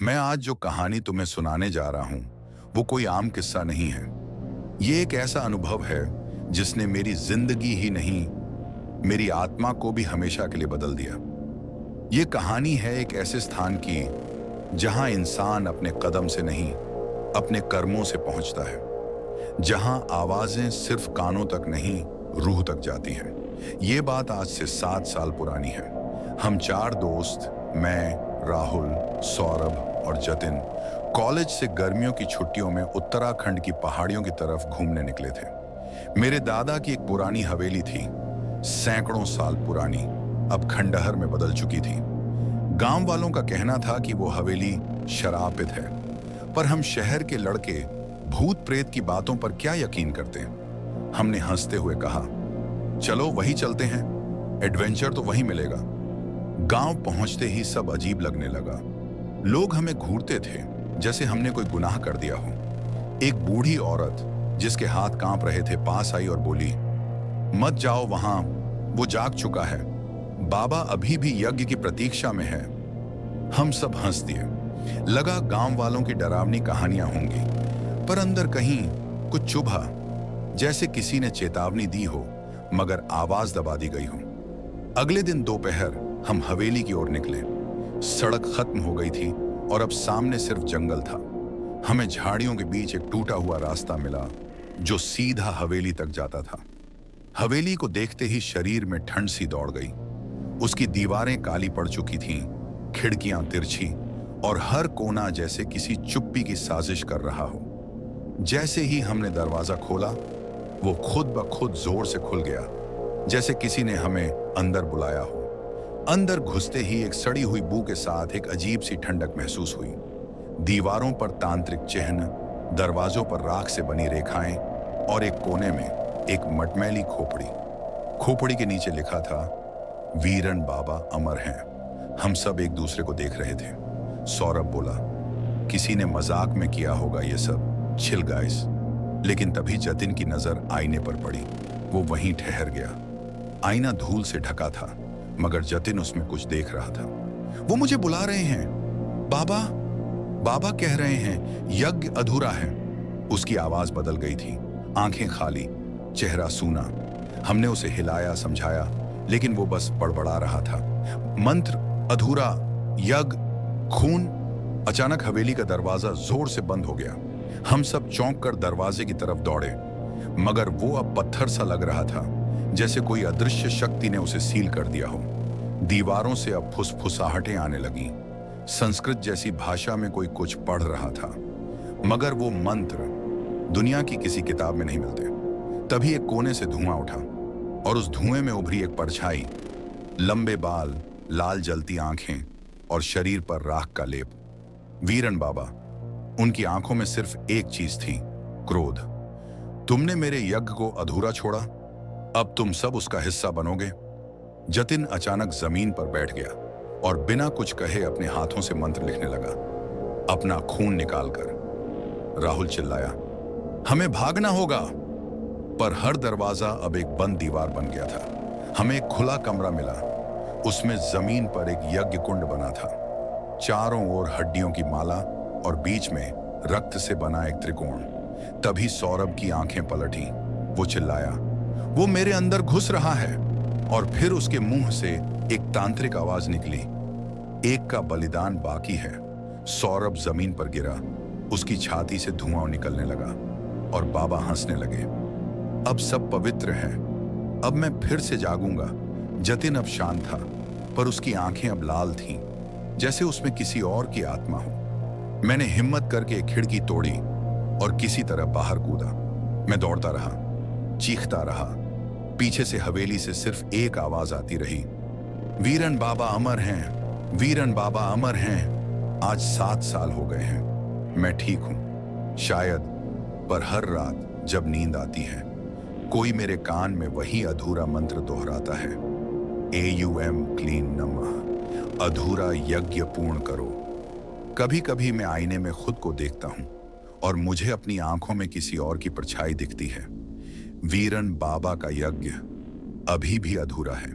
मैं आज जो कहानी तुम्हें सुनाने जा रहा हूं वो कोई आम किस्सा नहीं है। ये एक ऐसा अनुभव है जिसने मेरी जिंदगी ही नहीं, मेरी आत्मा को भी हमेशा के लिए बदल दिया। ये कहानी है एक ऐसे स्थान की जहां इंसान अपने कदम से नहीं, अपने कर्मों से पहुंचता है। जहां आवाजें सिर्फ कानों तक नहीं, रूह तक जाती हैं। ये बात आज से 7 साल पुरानी है। हम 4 दोस्त, मैं, राहुल, सौरभ और जतिन, कॉलेज से गर्मियों की छुट्टियों में उत्तराखंड की पहाड़ियों की तरफ घूमने निकले थे। मेरे दादा की एक पुरानी हवेली थी, सैकड़ों साल पुरानी, अब खंडहर में बदल चुकी थी। गांव वालों का कहना था कि वो हवेली शरापित है, पर हम शहर के लड़के भूत प्रेत की बातों पर क्या यकीन करते हैं। हमने हंसते हुए कहा, चलो वही चलते हैं, एडवेंचर तो वही मिलेगा। गांव पहुंचते ही सब अजीब लगने लगा। लोग हमें घूरते थे जैसे हमने कोई गुनाह कर दिया हो। एक बूढ़ी औरत जिसके हाथ कांप रहे थे पास आई और बोली, मत जाओ वहां, वो जाग चुका है। बाबा अभी भी यज्ञ की प्रतीक्षा में है। हम सब हंस दिए। लगा गांव वालों की डरावनी कहानियां होंगी, पर अंदर कहीं कुछ चुभा, जैसे किसी ने चेतावनी दी हो मगर आवाज दबा दी गई हो। अगले दिन दोपहर हम हवेली की ओर निकले। सड़क खत्म हो गई थी और अब सामने सिर्फ जंगल था। हमें झाड़ियों के बीच एक टूटा हुआ रास्ता मिला जो सीधा हवेली तक जाता था। हवेली को देखते ही शरीर में ठंड सी दौड़ गई। उसकी दीवारें काली पड़ चुकी थीं, खिड़कियां तिरछी और हर कोना जैसे किसी चुप्पी की साजिश कर रहा हो। जैसे ही हमने दरवाजा खोला, वो खुद ब खुद जोर से खुल गया, जैसे किसी ने हमें अंदर बुलाया हो। अंदर घुसते ही एक सड़ी हुई बू के साथ एक अजीब सी ठंडक महसूस हुई। दीवारों पर तांत्रिक चिन्ह, दरवाजों पर राख से बनी रेखाएं और एक कोने में एक मटमैली खोपड़ी। खोपड़ी के नीचे लिखा था, वीरन बाबा अमर हैं। हम सब एक दूसरे को देख रहे थे। सौरभ बोला, किसी ने मजाक में किया होगा ये सब, चिल गाइस। लेकिन तभी जतिन की नजर आईने पर पड़ी। वो वहीं ठहर गया। आईना धूल से ढका था, मगर जतिन उसमें कुछ देख रहा था। वो मुझे बुला रहे हैं, बाबा बाबा कह रहे हैं, यज्ञ अधूरा है। उसकी आवाज बदल गई थी, आंखें खाली, चेहरा सूना। हमने उसे हिलाया, समझाया, लेकिन वो बस बड़बड़ा रहा था। मंत्र अधूरा, यज्ञ, खून। अचानक हवेली का दरवाजा जोर से बंद हो गया। हम सब चौंक कर दरवाजे की तरफ दौड़े, मगर वो अब पत्थर सा लग रहा था, जैसे कोई अदृश्य शक्ति ने उसे सील कर दिया हो। दीवारों से अब फुसफुसाहटें आने लगीं। संस्कृत जैसी भाषा में कोई कुछ पढ़ रहा था, मगर वो मंत्र दुनिया की किसी किताब में नहीं मिलते। तभी एक कोने से धुआं उठा और उस धुएं में उभरी एक परछाई, लंबे बाल, लाल जलती आंखें और शरीर पर राख का लेप। वीरन बाबा। उनकी आंखों में सिर्फ एक चीज थी, क्रोध। तुमने मेरे यज्ञ को अधूरा छोड़ा, अब तुम सब उसका हिस्सा बनोगे। जतिन अचानक जमीन पर बैठ गया और बिना कुछ कहे अपने हाथों से मंत्र लिखने लगा, अपना खून निकालकर। राहुल चिल्लाया, हमें भागना होगा। पर हर दरवाजा अब एक बंद दीवार बन गया था। हमें एक खुला कमरा मिला। उसमें जमीन पर एक यज्ञ कुंड बना था, चारों ओर हड्डियों की माला और बीच में रक्त से बना एक त्रिकोण। तभी सौरभ की आंखें पलटी। वो चिल्लाया, वो मेरे अंदर घुस रहा है। और फिर उसके मुंह से एक तांत्रिक आवाज निकली, एक का बलिदान बाकी है। सौरभ जमीन पर गिरा, उसकी छाती से धुआं निकलने लगा और बाबा हंसने लगे। अब सब पवित्र है, अब मैं फिर से जागूंगा। जतिन अब शांत था, पर उसकी आंखें अब लाल थीं, जैसे उसमें किसी और की आत्मा हो। मैंने हिम्मत करके एक खिड़की तोड़ी और किसी तरह बाहर कूदा। मैं दौड़ता रहा, चीखता रहा। पीछे से हवेली से सिर्फ एक आवाज आती रही, वीरन बाबा अमर हैं, वीरन बाबा अमर हैं। आज 7 साल हो गए हैं। मैं ठीक हूं शायद, पर हर रात जब नींद आती है, कोई मेरे कान में वही अधूरा मंत्र दोहराता है, AUM क्लीन नमः, अधूरा यज्ञ पूर्ण करो। कभी कभी मैं आईने में खुद को देखता हूं और मुझे अपनी आंखों में किसी और की परछाई दिखती है। वीरन बाबा का यज्ञ अभी भी अधूरा है।